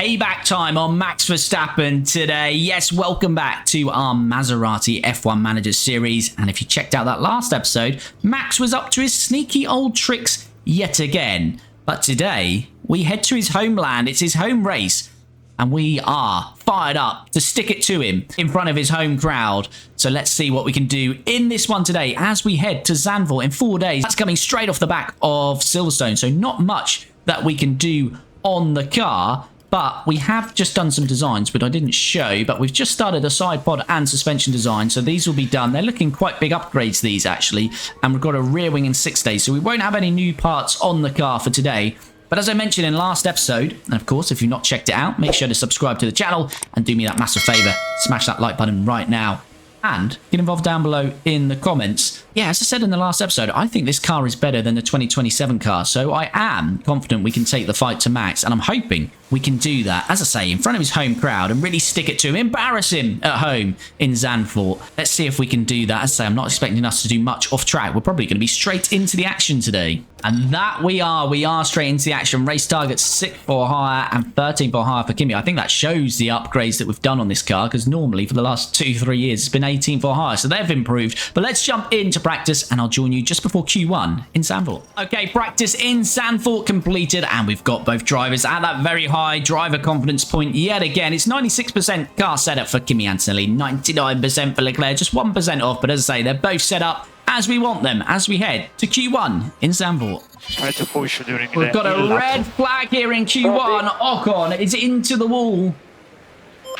payback time on Max Verstappen today. Yes, welcome back to our Maserati F1 Manager series. And if you checked out that last episode, Max was up to his sneaky old tricks yet again. But today, we head to his homeland. It's his home race. And we are fired up to stick it to him in front of his home crowd. So let's see what we can do in this one today as we head to Zandvoort in 4 days. That's coming straight off the back of Silverstone. So not much that we can do on the car, but we have just done some designs, but I didn't show, but we've just started a side pod and suspension design, so these will be done. They're looking quite big upgrades, these actually, and we've got a rear wing in 6 days, so we won't have any new parts on the car for today. But as I mentioned in last episode, and of course, if you've not checked it out, make sure to subscribe to the channel and do me that massive favor, smash that like button right now. And get involved down below in the comments. Yeah, as I said in the last episode, I think this car is better than the 2027 car. So I am confident we can take the fight to Max. And I'm hoping we can do that, as I say, in front of his home crowd and really stick it to him. Embarrass him at home in Zandvoort. Let's see if we can do that. As I say, I'm not expecting us to do much off track. We're probably going to be straight into the action today. And that we are. We are straight into the action. Race targets 6 for hire and 13 for hire for Kimi. I think that shows the upgrades that we've done on this car, because normally for the last 2-3 years it's been 18 for hire. So they've improved. But let's jump into practice and I'll join you just before Q1 in Zandvoort. Okay, practice in Zandvoort completed, and we've got both drivers at that very high driver confidence point yet again. It's 96% car setup for Kimi Antonelli, 99% for Leclerc, just 1% off. But as I say, they're both set up as we want them as we head to Q1 in Zandvoort. We've got a red flag here in Q1. Ocon is into the wall.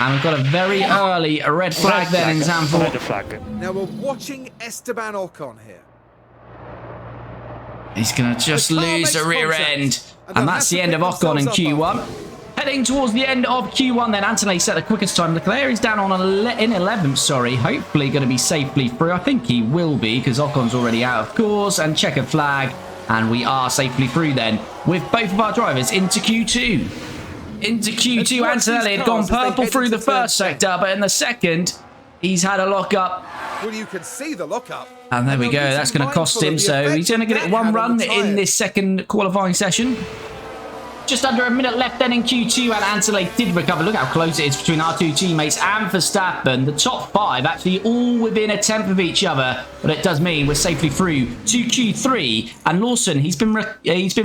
And we've got a very early red flag there in Zandvoort. Now we're watching Esteban Ocon here. He's going to just lose the rear end. And that's the end of Ocon in Q1. Heading towards the end of Q1 then. Antonelli set the quickest time. Leclerc is down on in 11th, sorry. Hopefully going to be safely through. I think he will be, because Ocon's already out of course. And checkered flag. And we are safely through then, with both of our drivers into Q2. Into Q2, Antonelli had gone purple through the first sector, but in the second, he's had a lockup. Well, you can see the lockup. And there we go. That's going to cost him. So he's going to get it one run in this second qualifying session. Just under a minute left then in Q2, and Antonelli did recover. Look how close it is between our two teammates and Verstappen. The top 5 actually all within a tenth of each other, but it does mean we're safely through to Q3. And Lawson, he's been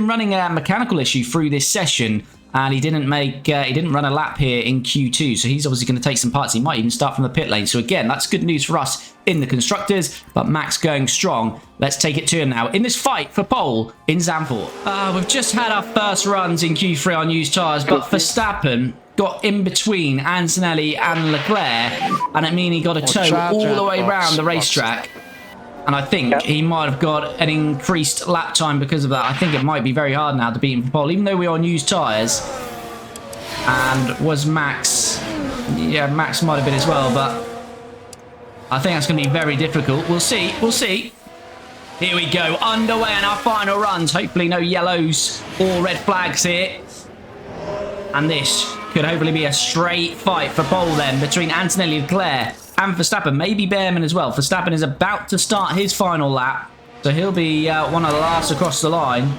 running a mechanical issue through this session, and he didn't run a lap here in Q2, so he's obviously going to take some parts. He might even start from the pit lane. So again, that's good news for us in the constructors, but Max going strong. Let's take it to him now in this fight for pole in Zandvoort. We've just had our first runs in Q3 on used tyres, but Verstappen got in between Antonelli and Leclerc, and it means he got a tow all the way around the racetrack. And I think he might have got an increased lap time because of that. I think it might be very hard now to beat him for pole, even though we're on used tyres. And was Max... Yeah, Max might have been as well, but I think that's going to be very difficult. We'll see. We'll see. Here we go. Underway in our final runs. Hopefully no yellows or red flags here. And this could hopefully be a straight fight for pole then between Antonelli, Leclerc and Verstappen, maybe Behrman as well. Verstappen is about to start his final lap, so he'll be one of the last across the line.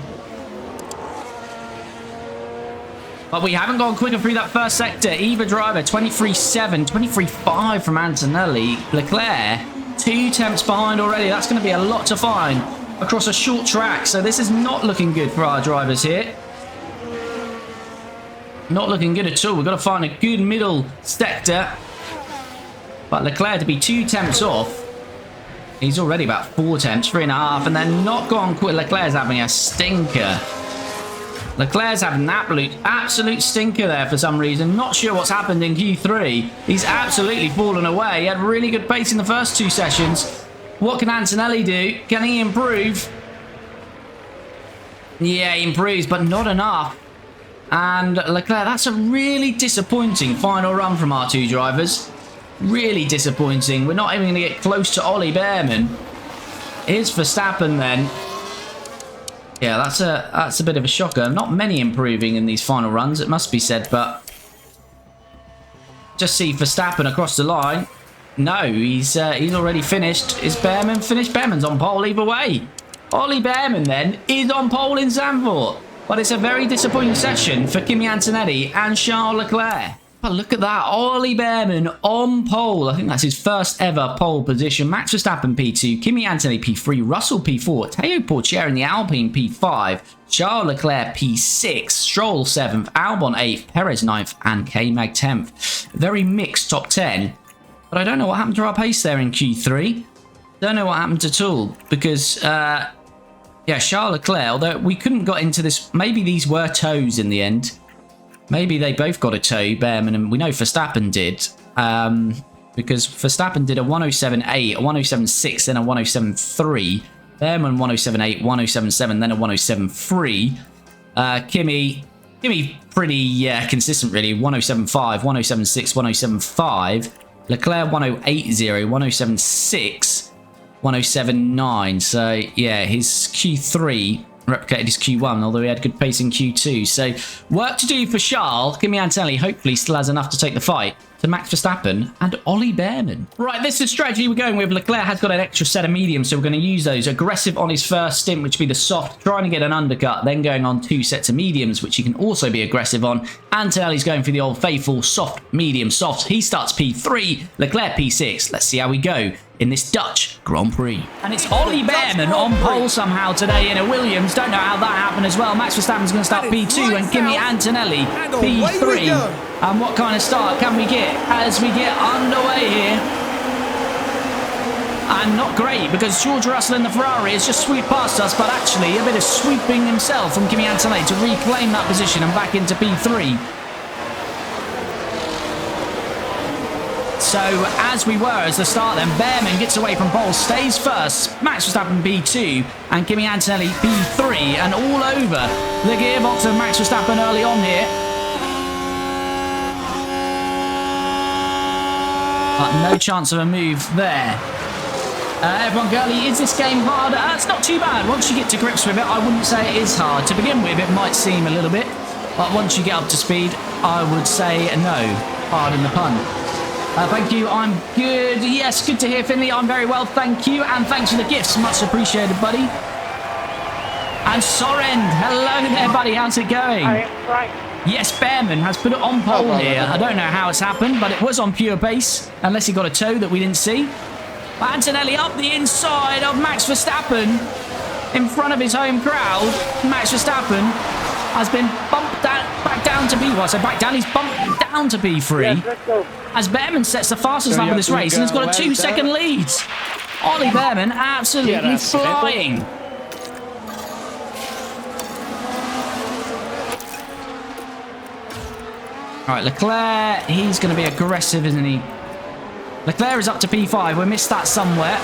But we haven't gone quicker through that first sector. Either driver, 23.7, 23.5 from Antonelli. Leclerc, 2 tenths behind already. That's going to be a lot to find across a short track, so this is not looking good for our drivers here. Not looking good at all. We've got to find a good middle sector. But Leclerc to be 2 tenths off. He's already about 4 tenths, 3.5, and then not gone quick. Leclerc's having a stinker. Leclerc's having an absolute stinker there for some reason. Not sure what's happened in Q3. He's absolutely fallen away. He had really good pace in the first 2 sessions. What can Antonelli do? Can he improve? Yeah, he improves, but not enough. And Leclerc, that's a really disappointing final run from our 2 drivers. Really disappointing. We're not even going to get close to Ollie Behrman. Here's Verstappen then. Yeah, that's a bit of a shocker. Not many improving in these final runs, it must be said, but just see Verstappen across the line. No, he's already finished. Is Behrman finished? Behrman's on pole either way. Ollie Behrman then is on pole in Zandvoort. But it's a very disappointing session for Kimi Antonelli and Charles Leclerc. But look at that, Ollie Behrman on pole. I think that's his first ever pole position. Max Verstappen P2, Kimi Antonelli P3, Russell P4, Théo Pourchaire in the Alpine P5, Charles Leclerc P6, Stroll 7th, Albon 8th, Perez 9th, and K-Mag 10th. Very mixed top 10. But I don't know what happened to our pace there in Q3. Don't know what happened at all because, yeah, Charles Leclerc, although we couldn't got into this, maybe these were toes in the end. Maybe they both got a toe, Behrman, and we know Verstappen did. Because Verstappen did a 107.8, a 107.6, then a 107.3. Behrman 107.8, 107.7, then a 107.3. Kimi pretty consistent really, 107.5, 107.6, 107.5. Leclerc 108.0, 107.6, 107.9. So yeah, his Q3 replicated his Q1, although he had good pace in Q2. So work to do for Charles. Kimi Antonelli hopefully still has enough to take the fight to Max Verstappen and Ollie Behrman. Right, this is the strategy we're going with. Leclerc has got an extra set of mediums, so we're going to use those. Aggressive on his first stint, which would be the soft, trying to get an undercut, then going on 2 sets of mediums, which he can also be aggressive on. Antonelli's going for the old faithful soft, medium, soft. He starts P3, Leclerc P6. Let's see how we go in this Dutch Grand Prix. And it's Ollie Behrman on pole somehow today in a Williams. Don't know how that happened as well. Max Verstappen's going to start P2 and Kimi Antonelli P3. And what kind of start can we get as we get underway here? And not great because George Russell in the Ferrari has just swept past us, but actually a bit of sweeping himself from Kimi Antonelli to reclaim that position and back into P3. So, as we were as the start then, Behrman gets away from pole, stays first, Max Verstappen P2, and Kimi Antonelli P3, and all over the gearbox of Max Verstappen early on here. But no chance of a move there. Everyone girly, is this game hard? It's not too bad. Once you get to grips with it, I wouldn't say it is hard. To begin with, it might seem a little bit, but once you get up to speed, I would say no. Pardon the pun. Thank you, I'm good. Yes, good to hear, Finley. I'm very well, thank you. And thanks for the gifts, much appreciated, buddy. And Sorend, hello there, buddy. How's it going? Right. Yes, Behrman has put it on pole here. I don't know how it's happened, but it was on pure pace, unless he got a toe that we didn't see. But Antonelli up the inside of Max Verstappen in front of his home crowd. Max Verstappen has been bumped back down to P1. So back down, he's bumped down to P3. Yes, let's go. As Behrman sets the fastest lap of this race and has got a 2-second lead. Ollie Behrman absolutely flying. All right, Leclerc, he's going to be aggressive, isn't he? Leclerc is up to P5. We missed that somewhere.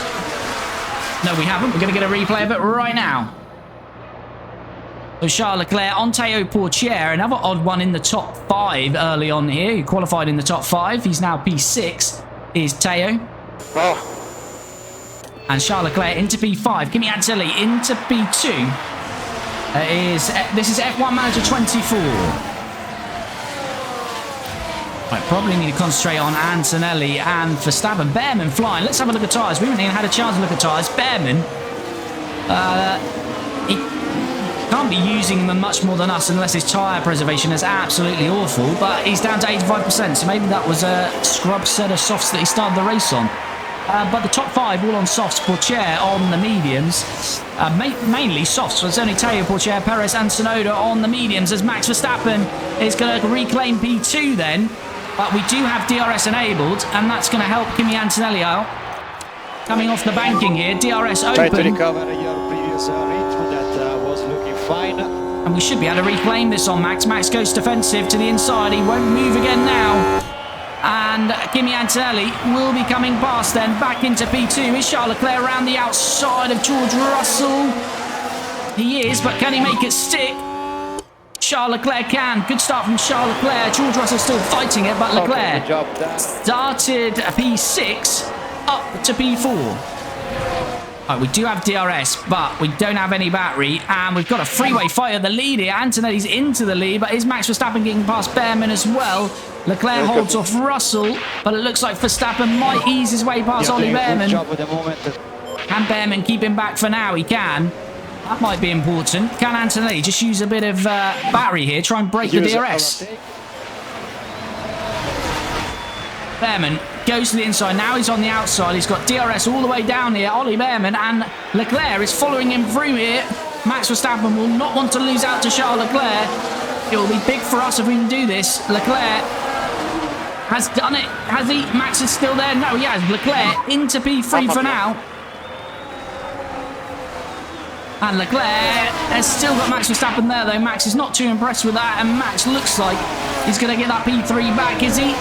No, we haven't. We're going to get a replay of it right now. So Charles Leclerc on Théo Pourchaire, another odd one in the top 5 early on here. He qualified in the top 5. He's now P6. Is Théo. Oh. And Charles Leclerc into P5. Kimi Antonelli into P2. This is F1 Manager 24. Right, probably need to concentrate on Antonelli and Verstappen. Behrman flying. Let's have a look at tyres. We haven't even had a chance to look at tyres. Behrman, he can't be using them much more than us unless his tyre preservation is absolutely awful. But he's down to 85%, so maybe that was a scrub set of softs that he started the race on. But the top 5 all on softs. Pourchaire on the mediums. Mainly softs. So it's only Théo Pourchaire, Perez and Tsunoda on the mediums as Max Verstappen is going to reclaim P2 then. But we do have DRS enabled, and that's going to help Kimi Antonelli out. Coming off the banking here, DRS open. Try to recover your previous rhythm that was looking fine. And we should be able to reclaim this on Max. Max goes defensive to the inside. He won't move again now. And Kimi Antonelli will be coming past then, back into P2. Is Charles Leclerc around the outside of George Russell? He is, but can he make it stick? Charles Leclerc can. Good start from Charles Leclerc. George Russell still fighting it, but Leclerc started P6 up to P4. Right, we do have DRS, but we don't have any battery, and we've got a freeway fight at the lead here. Antonelli's into the lead, but is Max Verstappen getting past Behrman as well? Leclerc holds off Russell, but it looks like Verstappen might ease his way past Ollie Behrman. Can Behrman keep him back for now? He can. That might be important. Can Antonelli just use a bit of battery here, try and break the DRS? Behrman goes to the inside. Now he's on the outside. He's got DRS all the way down here. Ollie Behrman and Leclerc is following him through here. Max Verstappen will not want to lose out to Charles Leclerc. It will be big for us if we can do this. Leclerc has done it. Has he? Max is still there. No, he has. Leclerc into P3 for now. And Leclerc has still got Max Verstappen there, though. Max is not too impressed with that. And Max looks like he's going to get that P3 back, is he?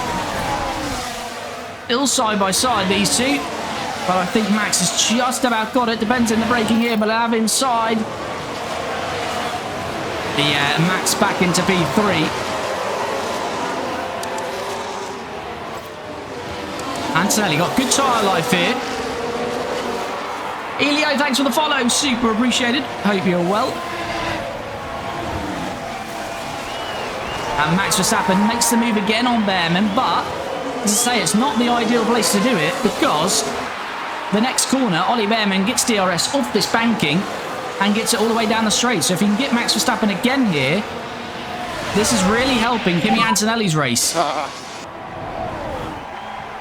Still side by side, these two. But I think Max has just about got it. Depends on the braking here, but I'll have inside. Yeah, Max back into P3. Antonelli got good tyre life here. Elio, thanks for the follow. Super appreciated. Hope you're well. And Max Verstappen makes the move again on Behrman, but as I say, it's not the ideal place to do it because the next corner, Ollie Behrman gets DRS off this banking and gets it all the way down the straight. So if you can get Max Verstappen again here, this is really helping Kimi Antonelli's race.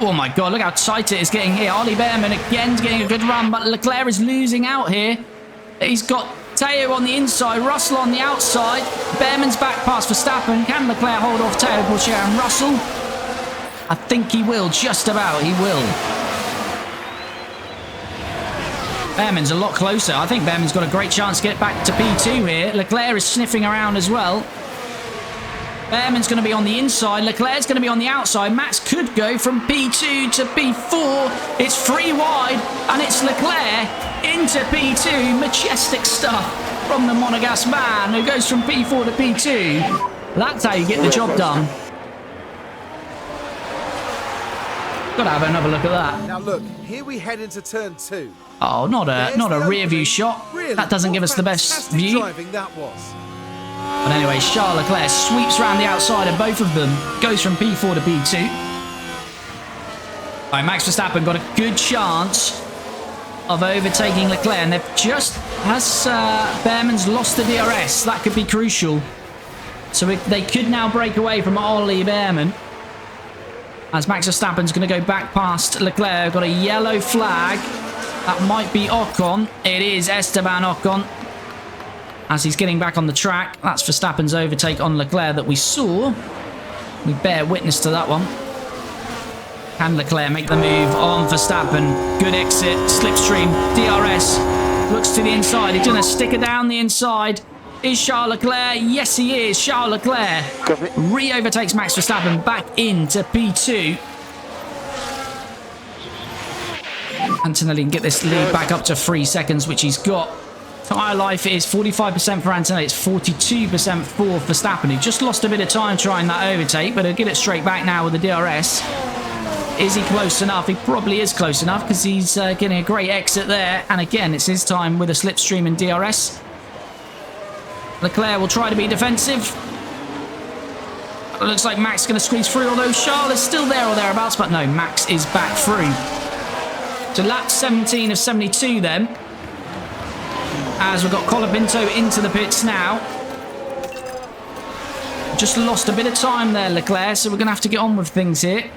Oh my God, look how tight it is getting here. Ollie Behrman again's getting a good run, but Leclerc is losing out here. He's got Teo on the inside, Russell on the outside. Behrman's back past Verstappen. Can Leclerc hold off Teo, Pourchaire and Russell? I think he will, just about, he will. Behrman's a lot closer. I think Behrman's got a great chance to get back to P2 here. Leclerc is sniffing around as well. Behrman's going to be on the inside. Leclerc's going to be on the outside. Max could go from P2 to P4. It's free wide, and it's Leclerc into P2. Majestic stuff from the Monegasque man who goes from P4 to P2. That's how you get the job done. Got to have another look at that. Now look, here we head into turn 2. Oh, not a rear view shot. Really, that doesn't give us the best view. Driving that was. But anyway, Charles Leclerc sweeps around the outside of both of them. Goes from P4 to P2. All right, Max Verstappen got a good chance of overtaking Leclerc. And they've just, as Behrman's lost the DRS, that could be crucial. So they could now break away from Ollie Behrman. As Max Verstappen's going to go back past Leclerc. Got a yellow flag. That might be Ocon. It is Esteban Ocon. As he's getting back on the track. That's Verstappen's overtake on Leclerc that we saw. We bear witness to that one. Can Leclerc make the move on Verstappen? Good exit. Slipstream. DRS. Looks to the inside. He's going to stick it down the inside. Is Charles Leclerc? Yes, he is. Charles Leclerc re-overtakes Max Verstappen back into P2. Antonelli can get this lead back up to 3 seconds, which he's got. Tyre life is 45% for Antonelli. It's 42% for Verstappen, who just lost a bit of time trying that overtake, but he'll get it straight back now with the DRS. Is he close enough? He probably is close enough because he's getting a great exit there. And again, it's his time with a slipstream and DRS. Leclerc will try to be defensive. It looks like Max is going to squeeze through, although Charles is still there or thereabouts. But no, Max is back through. So lap 17 of 72 then. As we've got Colapinto into the pits now. Just lost a bit of time there, Leclerc, so we're going to have to get on with things here.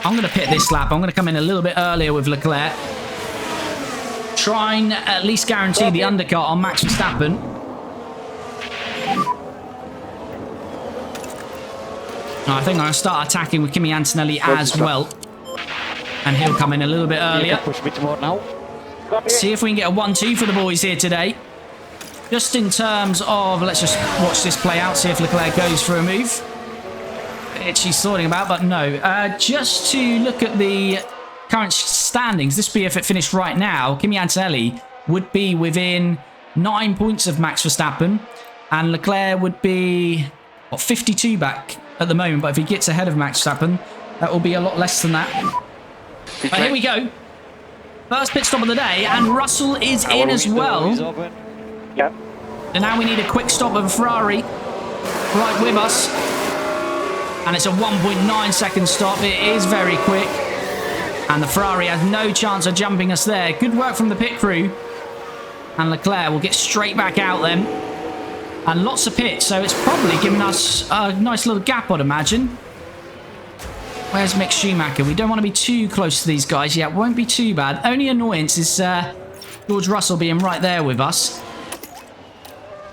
I'm going to pit this lap. I'm going to come in a little bit earlier with Leclerc. Try and at least guarantee the undercut on Max Verstappen. I think I'm going to start attacking with Kimi Antonelli as well. And he'll come in a little bit earlier. Push a bit more now. See if we can get a 1-2 for the boys here today. Just in terms of, let's just watch this play out, see if Leclerc goes for a move. She's sorting about, but no. Just to look at the current standings, this be if it finished right now, Kimi Antonelli would be within 9 points of Max Verstappen, and Leclerc would be, what, 52 back at the moment, but if he gets ahead of Max Verstappen, that will be a lot less than that. But here we go. First pit stop of the day, and Russell is in as well. Yep. And now we need a quick stop of a Ferrari right with us. And it's a 1.9 second stop. It is very quick. And the Ferrari has no chance of jumping us there. Good work from the pit crew. And Leclerc will get straight back out then. And lots of pits, so it's probably giving us a nice little gap, I'd imagine. Where's Mick Schumacher? We don't want to be too close to these guys yet. Won't be too bad. Only annoyance is George Russell being right there with us.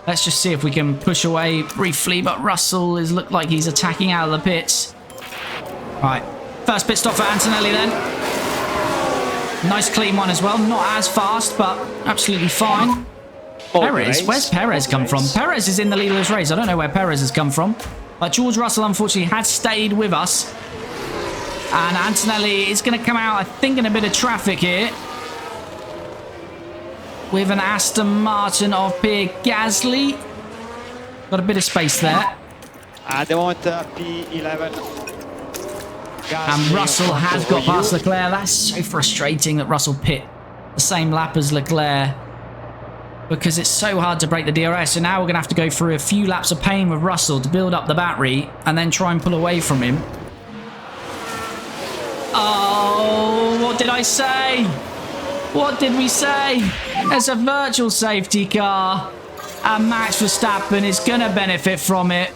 Let's just see if we can push away briefly, but Russell is look like he's attacking out of the pits. Right, first pit stop for Antonelli then. Nice clean one as well. Not as fast, but absolutely fine. Perez, where's Perez come from? Perez is in the lead of this race. I don't know where Perez has come from. But George Russell, unfortunately, has stayed with us. And Antonelli is going to come out, I think, in a bit of traffic here. With an Aston Martin of Pierre Gasly. Got a bit of space there. At the moment, P11. And Russell has got past Leclerc. That's so frustrating that Russell pit the same lap as Leclerc. Because it's so hard to break the DRS. So now we're going to have to go through a few laps of pain with Russell to build up the battery. And then try and pull away from him. Oh, what did I say? What did we say? There's a virtual safety car. And Max Verstappen is going to benefit from it.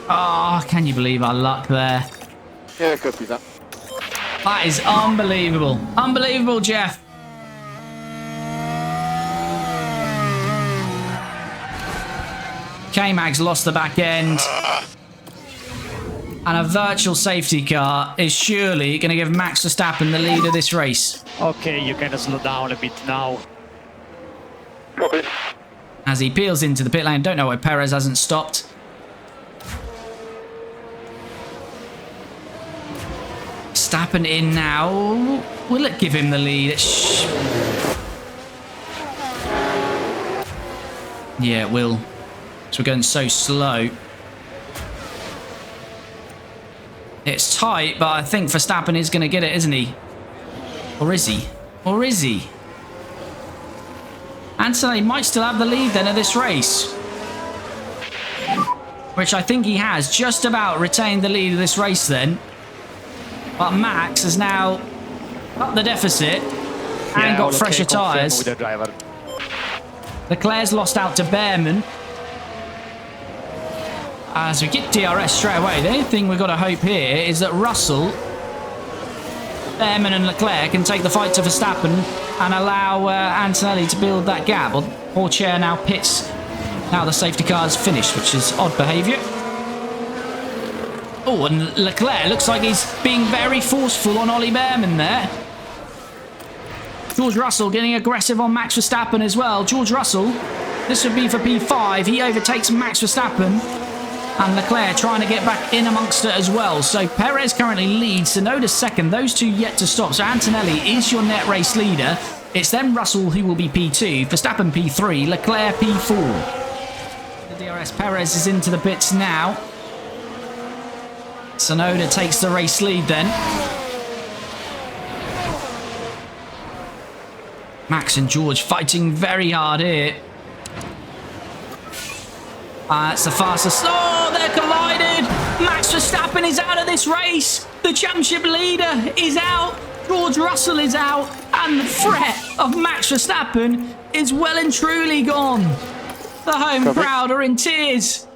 Oh, can you believe our luck there? Yeah, I copy that. That is unbelievable. Unbelievable, Jeff. K-Mag's lost the back end. And a virtual safety car is surely going to give Max Verstappen the lead of this race. Okay, you can slow down a bit now. Copy. As he peels into the pit lane. Don't know why Perez hasn't stopped. Verstappen in now. Will it give him the lead? Yeah, it will. So we're going so slow. It's tight, but I think Verstappen is going to get it, isn't he? Or is he? Or is he? Antonelli might still have the lead then of this race. Which I think he has just about retained the lead of this race then. But Max has now up the deficit and got fresher tyres. Leclerc's lost out to Behrman. As we get DRS straight away, the only thing we've got to hope here is that Russell, Behrman and Leclerc can take the fight to Verstappen and allow Antonelli to build that gap. Well, poor chair now pits. Now the safety car's finished, which is odd behaviour. Oh, and Leclerc looks like he's being very forceful on Ollie Behrman there. George Russell getting aggressive on Max Verstappen as well. George Russell, this would be for P5. He overtakes Max Verstappen. And Leclerc trying to get back in amongst it as well. So Perez currently leads. Tsunoda second. Those two yet to stop. So Antonelli is your net race leader. It's then Russell who will be P2. Verstappen P3. Leclerc P4. The DRS Perez is into the pits now. Tsunoda takes the race lead then. Max and George fighting very hard here. It's the fastest. Oh, they're collided. Max Verstappen is out of this race. The championship leader is out. George Russell is out. And the threat of Max Verstappen is well and truly gone. The home crowd are in tears.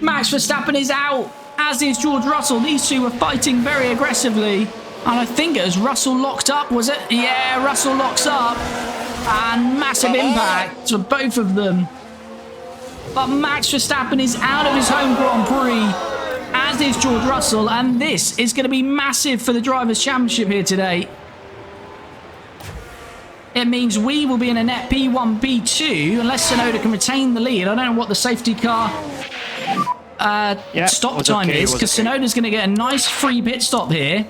Max Verstappen is out, as is George Russell. These two were fighting very aggressively. And I think it was Russell locked up, was it? Yeah, Russell locks up. And massive impact for both of them. But Max Verstappen is out of his home Grand Prix, as is George Russell, and this is going to be massive for the Drivers' Championship here today. It means we will be in a net P1, P2, unless Tsunoda can retain the lead. I don't know what the safety car stop time is, because Tsunoda's going to get a nice free pit stop here.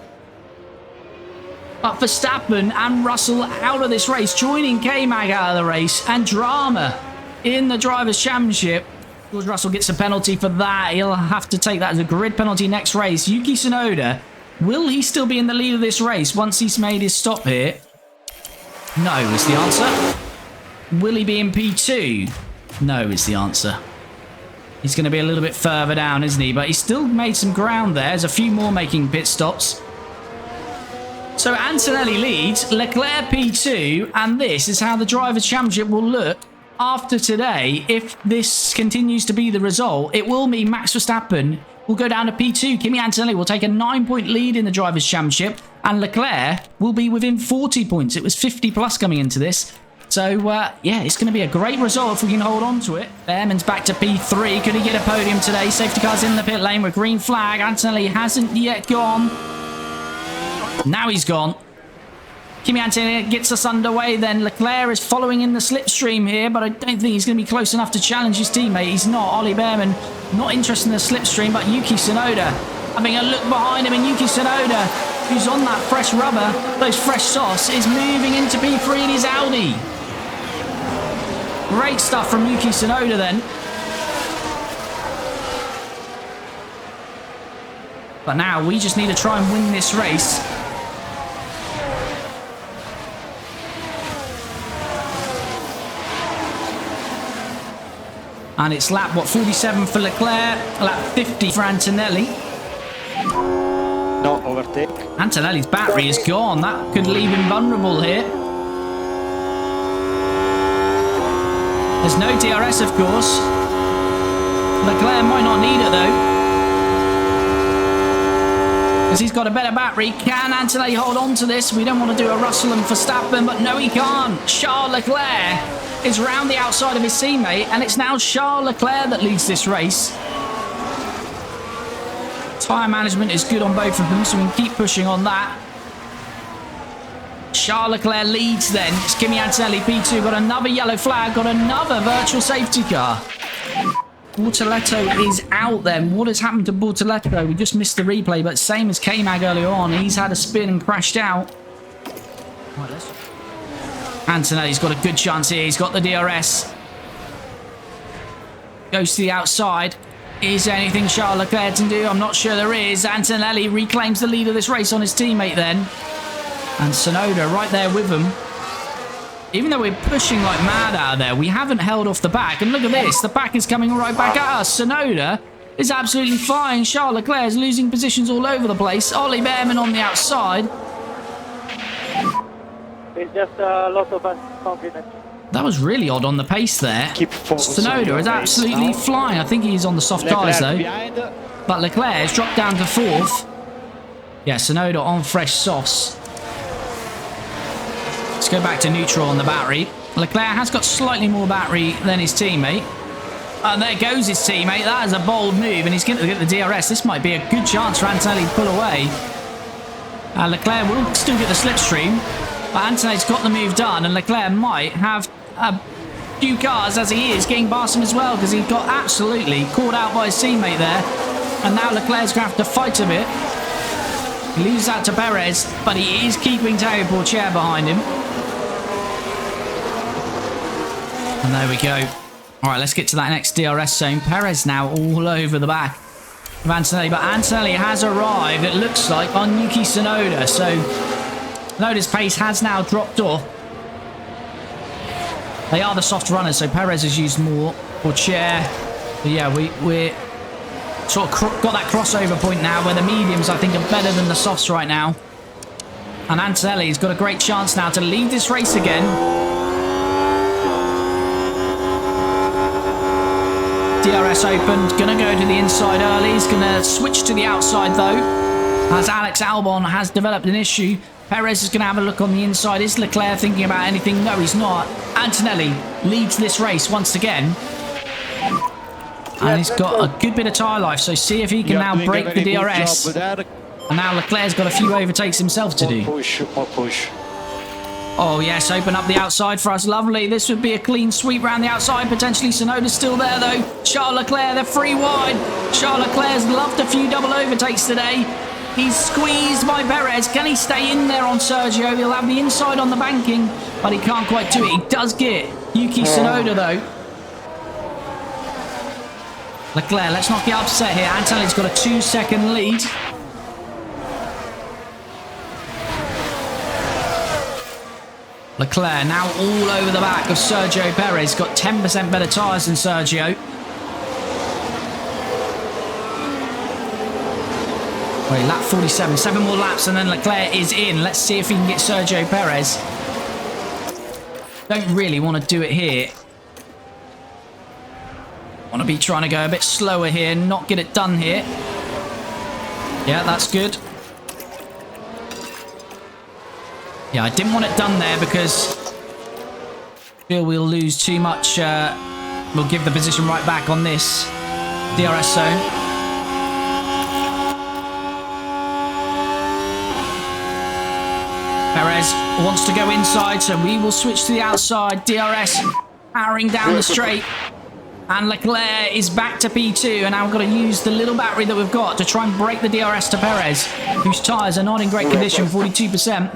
But Verstappen and Russell out of this race, joining K-Mag out of the race, and drama in the Drivers' Championship. George Russell gets a penalty for that. He'll have to take that as a grid penalty next race. Yuki Tsunoda, will he still be in the lead of this race once he's made his stop here? No is the answer. Will he be in P2? No is the answer. He's going to be a little bit further down, isn't he? But he's still made some ground there. There's a few more making pit stops. So Antonelli leads, Leclerc P2, and this is how the Drivers' Championship will look after today. If this continues to be the result, it will mean Max Verstappen will go down to P2. Kimi Antonelli will take a 9-point lead in the Drivers' Championship, and Leclerc will be within 40 points. It was 50 plus coming into this. So, yeah, it's going to be a great result if we can hold on to it. Behrman's back to P3. Could he get a podium today? Safety car's in the pit lane with green flag. Antonelli hasn't yet gone. Now he's gone. Kimi Antonelli gets us underway then. Leclerc is following in the slipstream here, but I don't think he's going to be close enough to challenge his teammate. He's not. Ollie Behrman not interested in the slipstream, but Yuki Tsunoda having a look behind him, and Yuki Tsunoda, who's on that fresh rubber, those fresh sauce, is moving into P3 in his Audi. Great stuff from Yuki Tsunoda then. But now we just need to try and win this race. And it's lap, what, 47 for Leclerc, lap 50 for Antonelli. No overtake. Antonelli's battery is gone. That could leave him vulnerable here. There's no DRS, of course. Leclerc might not need it, though, because he's got a better battery. Can Antonelli hold on to this? We don't want to do a Russell and Verstappen, but no, he can't. Charles Leclerc is round the outside of his teammate, and it's now Charles Leclerc that leads this race. Tyre management is good on both of them, so we can keep pushing on that. Charles Leclerc leads then. It's Kimi Antonelli, P2, got another yellow flag, got another virtual safety car. Bortoleto is out then. What has happened to Bortoleto? We just missed the replay, but same as K-Mag earlier on. He's had a spin and crashed out. Antonelli's got a good chance here. He's got the DRS. Goes to the outside. Is there anything Charles Leclerc can do? I'm not sure there is. Antonelli reclaims the lead of this race on his teammate then. And Tsunoda right there with him. Even though we're pushing like mad out of there, we haven't held off the back. And look at this. The back is coming right back at us. Tsunoda is absolutely flying. Charles Leclerc is losing positions all over the place. Ollie Behrman on the outside. It's just a lot of confidence. That was really odd on the pace there. Tsunoda is absolutely flying. I think he's on the soft tyres though. But Leclerc has dropped down to 4th. Yeah, Tsunoda on fresh sauce. Let's go back to neutral on the battery. Leclerc has got slightly more battery than his teammate. And there goes his teammate. That is a bold move, and he's going to get the DRS. This might be a good chance for Antonelli to pull away. Leclerc will still get the slipstream, but Antonelli's got the move done, and Leclerc might have a few cars as he is getting past him as well, because he got absolutely caught out by his teammate there. And now Leclerc's going to have to fight a bit. He leaves that to Perez, but he is keeping Théo Pourchaire behind him. And there we go. All right, let's get to that next DRS zone. Perez now all over the back of Antonelli, but Antonelli has arrived, it looks like, on Yuki Tsunoda. So Tsunoda's pace has now dropped off. They are the soft runners, so Perez has used more. Pourchaire. But yeah, we're sort of got that crossover point now where the mediums, I think, are better than the softs right now. And Antonelli's got a great chance now to lead this race again. DRS opened, gonna go to the inside early. He's gonna switch to the outside though, as Alex Albon has developed an issue. Perez is gonna have a look on the inside. Is Leclerc thinking about anything? No, he's not. Antonelli leads this race once again. And he's got a good bit of tyre life, so see if he can now break the DRS. And now Leclerc's got a few overtakes himself to do. More push. Oh yes, open up the outside for us. Lovely. This would be a clean sweep around the outside. Potentially Tsunoda's still there though. Charles Leclerc, they're free wide. Charles Leclerc's loved a few double overtakes today. He's squeezed by Perez. Can he stay in there on Sergio? He'll have the inside on the banking, but he can't quite do it. He does get Yuki Tsunoda though. Leclerc, let's not get upset here. Antonelli's got a 2-second lead. Leclerc now all over the back of Sergio Perez. Got 10% better tyres than Sergio. Wait, lap 47. 7 more laps and then Leclerc is in. Let's see if he can get Sergio Perez. Don't really want to do it here. Want to be trying to go a bit slower here, not get it done here. Yeah, that's good. Yeah, I didn't want it done there because I feel we'll lose too much. We'll give the position right back on this DRS zone. Perez wants to go inside, so we will switch to the outside. DRS powering down the straight. And Leclerc is back to P2, and now we've got to use the little battery that we've got to try and break the DRS to Perez, whose tyres are not in great condition, 42%.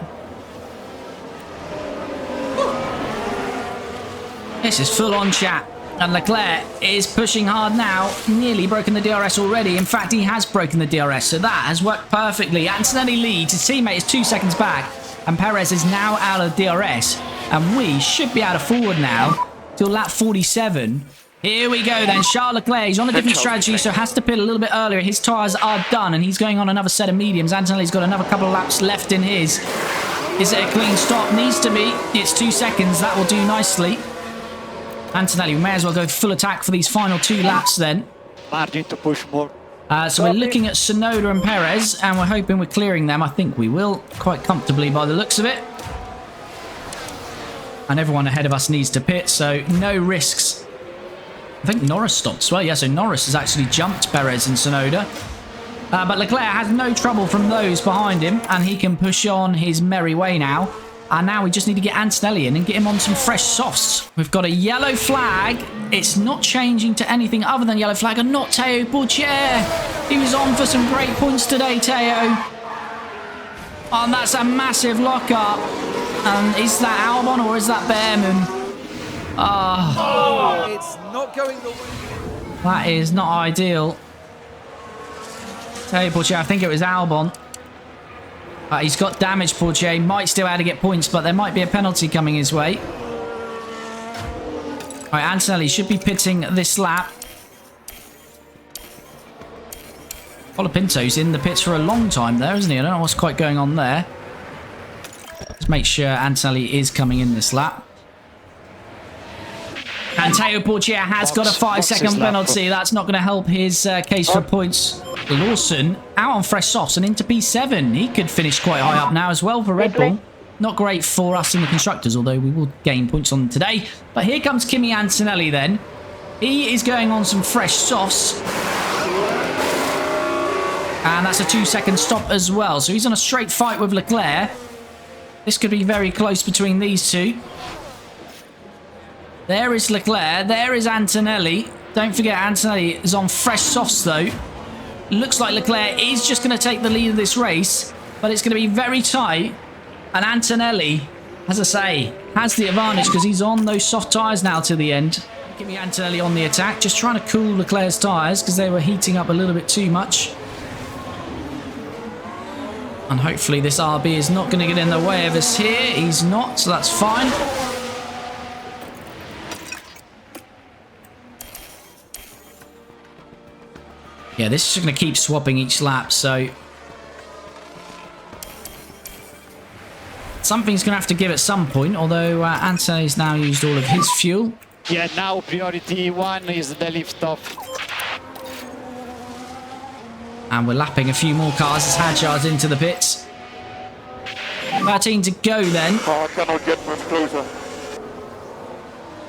This is full-on chat, and Leclerc is pushing hard now, nearly broken the DRS already. In fact, he has broken the DRS, so that has worked perfectly. Antonelli leads, his teammate is 2 seconds back, and Perez is now out of DRS, and we should be out of forward now till lap 47. Here we go then, Charles Leclerc, he's on a different strategy, so has to pit a little bit earlier. His tyres are done, and he's going on another set of mediums. Antonelli's got another couple of laps left in his. Is it a clean stop? Needs to be. It's 2 seconds, that will do nicely. Antonelli, we may as well go full attack for these final 2 laps then. Margin to push more. So we're looking at Tsunoda and Perez, and we're hoping we're clearing them. I think we will, quite comfortably by the looks of it. And everyone ahead of us needs to pit, so no risks. I think Norris stopped as well. Yeah, so Norris has actually jumped Perez and Tsunoda. But Leclerc has no trouble from those behind him, and he can push on his merry way now. And now we just need to get Antonelli in and get him on some fresh softs. We've got a yellow flag. It's not changing to anything other than yellow flag, and not Teo Pourchaire. He was on for some great points today, Teo. Oh, and that's a massive lock-up. And is that Albon or is that Behrman? Oh, it's not going the way. That is not ideal. Teo Pourchaire, I think it was Albon. He's got damage, Pourchaire. Might still be able to get points, but there might be a penalty coming his way. All right, Antonelli should be pitting this lap. Colapinto's in the pits for a long time there, isn't he? I don't know what's quite going on there. Let's make sure Antonelli is coming in this lap. And Teo Pourchaire has got a 5-second penalty. That's not going to help his case for points. Lawson out on fresh softs and into P7. He could finish quite high up now as well for Red Bull. Not great for us in the constructors, although we will gain points on them today. But here comes Kimi Antonelli then. He is going on some fresh softs. And that's a 2-second stop as well. So he's on a straight fight with Leclerc. This could be very close between these two. There is Leclerc. There is Antonelli. Don't forget, Antonelli is on fresh softs, though. Looks like Leclerc is just going to take the lead of this race, but it's going to be very tight. And Antonelli, as I say, has the advantage because he's on those soft tyres now to the end. Give me Antonelli on the attack, just trying to cool Leclerc's tyres because they were heating up a little bit too much. And hopefully this RB is not going to get in the way of us here. He's not, so that's fine. Yeah, this is just going to keep swapping each lap, so something's going to have to give at some point, although Antonelli's now used all of his fuel. Yeah, now priority 1 is the lift off. And we're lapping a few more cars as Hadjar's into the pits. 13 to go then. Oh, I cannot get much closer.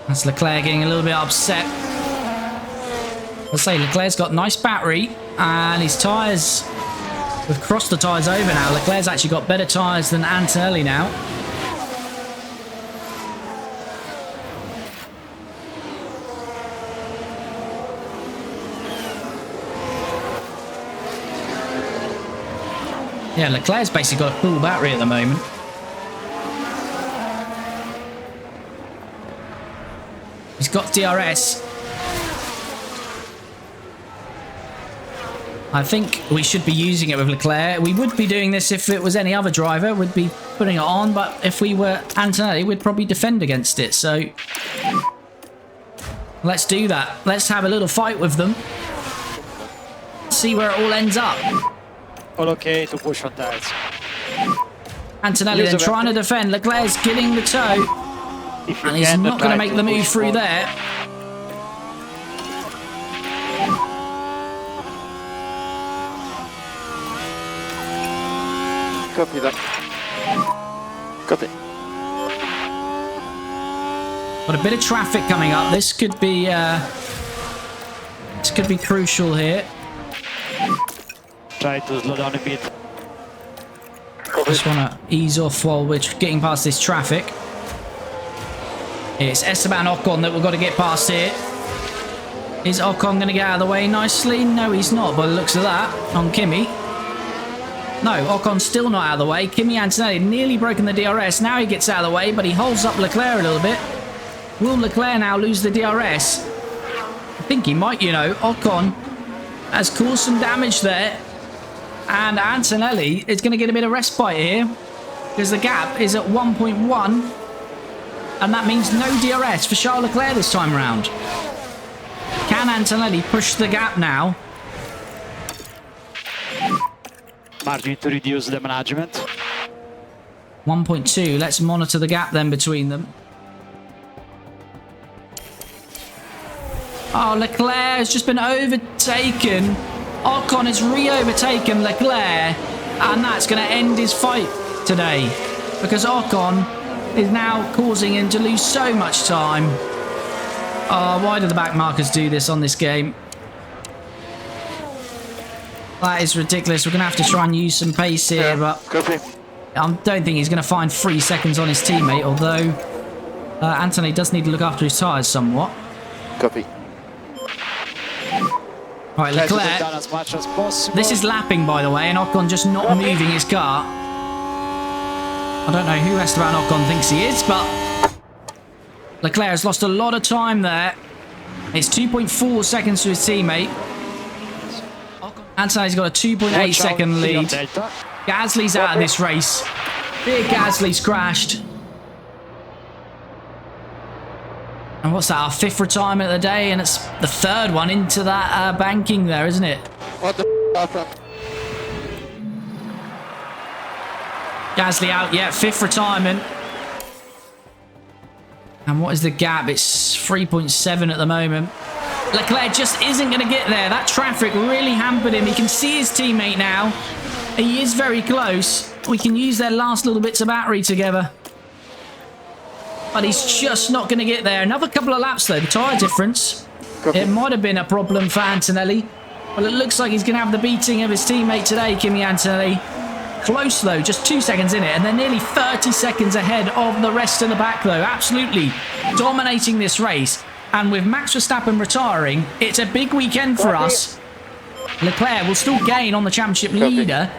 That's Leclerc getting a little bit upset. I'll say Leclerc's got nice battery and his tyres, we've crossed the tyres over now. Leclerc's actually got better tyres than Antonelli now. Yeah, Leclerc's basically got a full battery at the moment. He's got DRS. I think we should be using it with Leclerc. We would be doing this if it was any other driver. We'd be putting it on, but if we were Antonelli, we'd probably defend against it. So let's do that. Let's have a little fight with them. See where it all ends up. all okay to push on tires. Antonelli then trying to defend. Leclerc's getting the toe. And he's not going to make the move through there. Copy that. Copy. Got a bit of traffic coming up. This could be crucial here. Try to slow down a bit. Just want to ease off while we're getting past this traffic. It's Esteban Ocon that we've got to get past here. Is Ocon going to get out of the way nicely? No, he's not, by the looks of that, on Kimi. No, Ocon's still not out of the way. Kimi Antonelli nearly broken the DRS. Now he gets out of the way, but he holds up Leclerc a little bit. Will Leclerc now lose the DRS? I think he might, you know. Ocon has caused some damage there. And Antonelli is going to get a bit of respite here. Because the gap is at 1.1. And that means no DRS for Charles Leclerc this time around. Can Antonelli push the gap now? Margin to reduce the management. 1.2. Let's monitor the gap then between them. Oh, Leclerc has just been overtaken. Ocon has re-overtaken Leclerc. And that's going to end his fight today. Because Ocon is now causing him to lose so much time. Oh, why do the back markers do this on this game? That is ridiculous. We're going to have to try and use some pace here, but I don't think he's going to find 3 seconds on his teammate, although Anthony does need to look after his tyres somewhat. Copy. Right, Leclerc. As much as possible. This is lapping, by the way, and Ocon just not moving his car. I don't know who Esteban Ocon thinks he is, but Leclerc has lost a lot of time there. It's 2.4 seconds to his teammate. Antonelli's got a 2.8 second lead. Gasly's out of this race. Big Gasly's crashed. And what's that? Our 5th retirement of the day, and it's the 3rd one into that banking there, isn't it? What the happened? Gasly out, yeah, 5th retirement. And what is the gap? It's 3.7 at the moment. Leclerc just isn't going to get there. That traffic really hampered him. He can see his teammate now. He is very close. We can use their last little bits of battery together. But he's just not going to get there. Another couple of laps though. The tyre difference. It might have been a problem for Antonelli. Well, it looks like he's going to have the beating of his teammate today, Kimi Antonelli. Close though, just 2 seconds in it, and they're nearly 30 seconds ahead of the rest of the back though. Absolutely dominating this race. And with Max Verstappen retiring, it's a big weekend for us. Leclerc will still gain on the championship leader.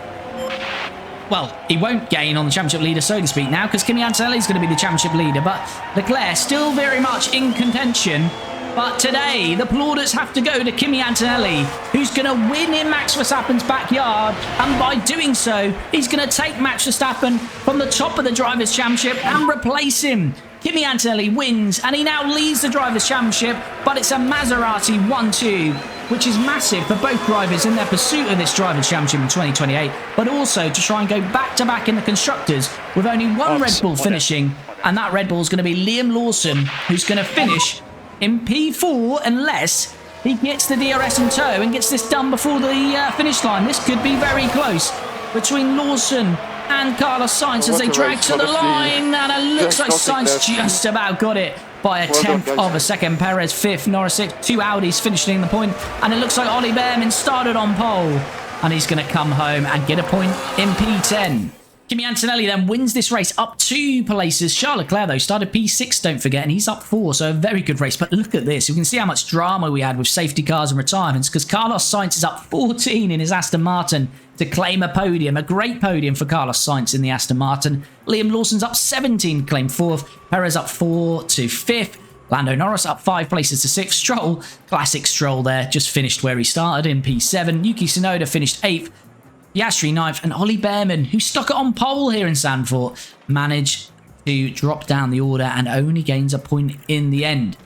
Well, he won't gain on the championship leader, so to speak, now, because Kimi Antonelli is going to be the championship leader. But Leclerc still very much in contention. But today, the plaudits have to go to Kimi Antonelli, who's going to win in Max Verstappen's backyard. And by doing so, he's going to take Max Verstappen from the top of the Drivers' Championship and replace him. Kimi Antonelli wins, and he now leads the Drivers' Championship, but it's a Maserati 1-2, which is massive for both drivers in their pursuit of this Drivers' Championship in 2028, but also to try and go back-to-back in the Constructors with only one Red Bull finishing, and that Red Bull is going to be Liam Lawson, who's going to finish in P4 unless he gets the DRS in tow and gets this done before the finish line. This could be very close between Lawson and Carlos Sainz as they drag to the line, and it looks like Sainz just about got it by a 10th of a second. Perez 5th, Norris 6th, 2 Audis finishing the point, and it looks like Ollie Behrman started on pole, and he's going to come home and get a point in P10. Kimi Antonelli then wins this race up 2 places. Charles Leclerc, though, started P6, don't forget, and he's up 4, so a very good race. But look at this. You can see how much drama we had with safety cars and retirements, because Carlos Sainz is up 14 in his Aston Martin to claim a podium. A great podium for Carlos Sainz in the Aston Martin. Liam Lawson's up 17 to claim 4th. Perez up 4 to 5th. Lando Norris up 5 places to 6th. Stroll, classic Stroll there, just finished where he started in P7. Yuki Tsunoda finished 8th. Piastri 9th, and Ollie Behrman, who stuck it on pole here in Zandvoort, managed to drop down the order and only gains a point in the end.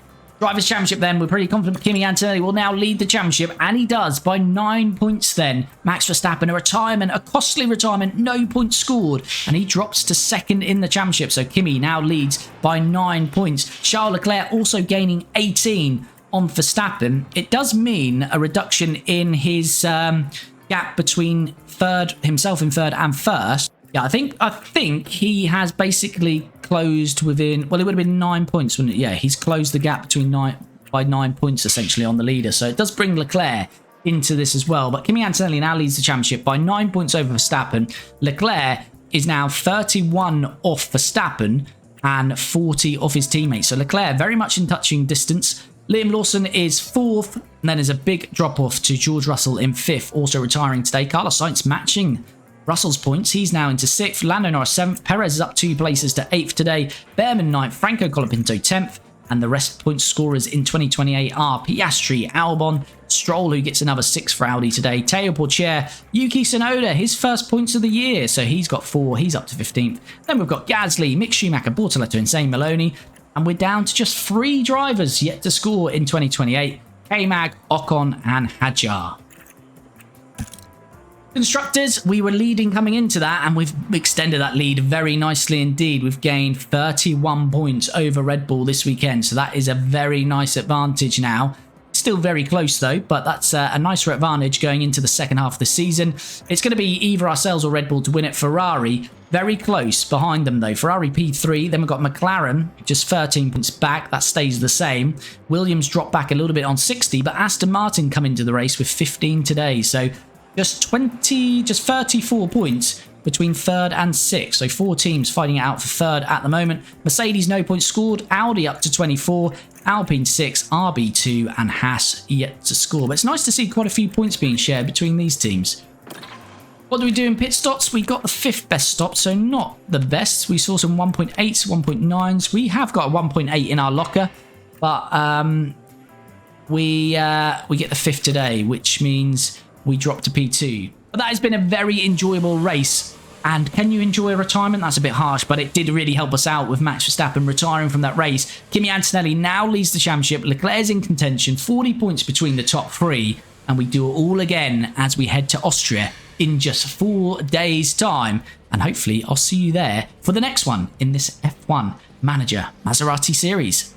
Drivers' Championship then, we're pretty confident Kimi Antonelli will now lead the championship, and he does by 9 points then. Max Verstappen, a retirement, a costly retirement, no points scored, and he drops to second in the championship. So Kimi now leads by 9 points. Charles Leclerc also gaining 18 on Verstappen. It does mean a reduction in his gap between himself in third and first. Yeah, I think he has basically closed within, well, it would have been 9 points, wouldn't it? Yeah, he's closed the gap by 9 points essentially on the leader. So it does bring Leclerc into this as well. But Kimi Antonelli now leads the championship by 9 points over Verstappen. Leclerc is now 31 off Verstappen and 40 off his teammates. So Leclerc very much in touching distance. Liam Lawson is 4th, and then there's a big drop-off to George Russell in 5th, also retiring today. Carlos Sainz matching Russell's points. He's now into 6th. Lando Norris 7th. Perez is up 2 places to 8th today. Behrman 9th. Franco Colapinto 10th. And the rest point scorers in 2028 are Piastri, Albon, Stroll, who gets another 6 for Audi today, Teo Porcher, Yuki Tsunoda, his first points of the year, so he's got 4, he's up to 15th. Then we've got Gasly, Mick Schumacher, Bortoletto, and Zane Maloney, and we're down to just 3 drivers yet to score in 2028, K-Mag, Ocon, and Hadjar. Constructors, we were leading coming into that, and we've extended that lead very nicely indeed. We've gained 31 points over Red Bull this weekend, so that is a very nice advantage now. Still very close though, but that's a nicer advantage going into the second half of the season. It's going to be either ourselves or Red Bull to win it. Ferrari, very close behind them though. Ferrari P3, then we've got McLaren, just 13 points back. That stays the same. Williams dropped back a little bit on 60, but Aston Martin come into the race with 15 today, so just 34 points between 3rd and 6th. So 4 teams fighting it out for 3rd at the moment. Mercedes, no points scored. Audi up to 24. Alpine 6, RB2, and Haas yet to score. But it's nice to see quite a few points being shared between these teams. What do we do in pit stops? We got the 5th best stop, so not the best. We saw some 1.8s, 1.9s. We have got a 1.8 in our locker, but we get the 5th today, which means we drop to P2. But that has been a very enjoyable race. And can you enjoy a retirement? That's a bit harsh, but it did really help us out with Max Verstappen retiring from that race. Kimi Antonelli now leads the championship. Leclerc's in contention, 40 points between the top 3. And we do it all again as we head to Austria in just 4 days' time. And hopefully I'll see you there for the next one in this F1 Manager Maserati series.